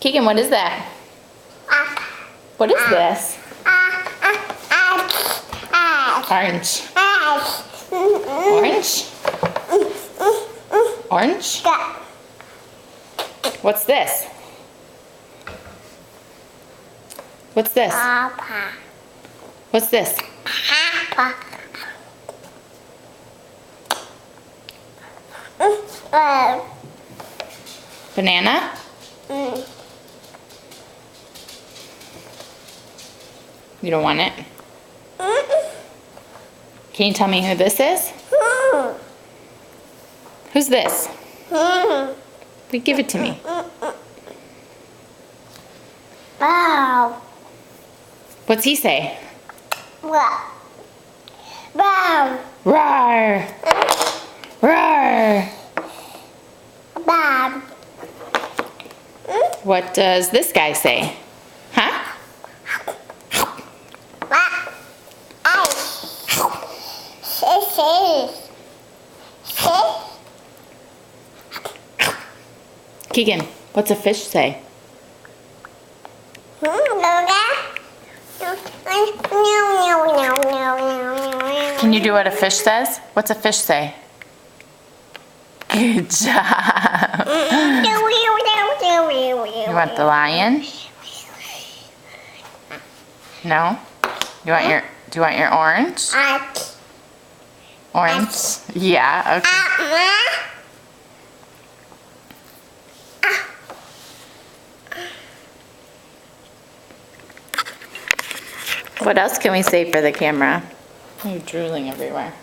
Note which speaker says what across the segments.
Speaker 1: Keegan, what is that? What is this? Orange. Orange? Orange? What's this? What's this? What's this? Banana? You don't want it? Can you tell me who this is? Who's this? Give it to me.
Speaker 2: Wow.
Speaker 1: What's he say?
Speaker 2: Wow. Wow.
Speaker 1: Roar! Roar!
Speaker 2: Wow.
Speaker 1: What does this guy say? Huh? Keegan, what's a fish say? Can you do what a fish says? What's a fish say? Good job. You want the lion? No? Do you want your orange? Orange? Yeah, okay. What else can we say for the camera? You're drooling everywhere.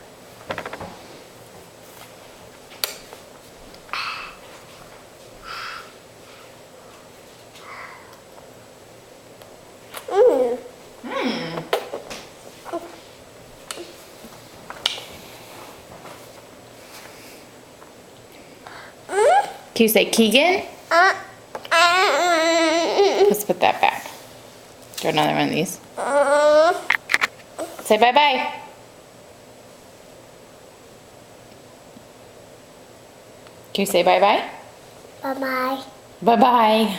Speaker 1: Can you say Keegan? Let's put that back. Do another one of these. Say bye-bye. Can you say bye-bye?
Speaker 2: Bye-bye.
Speaker 1: Bye-bye.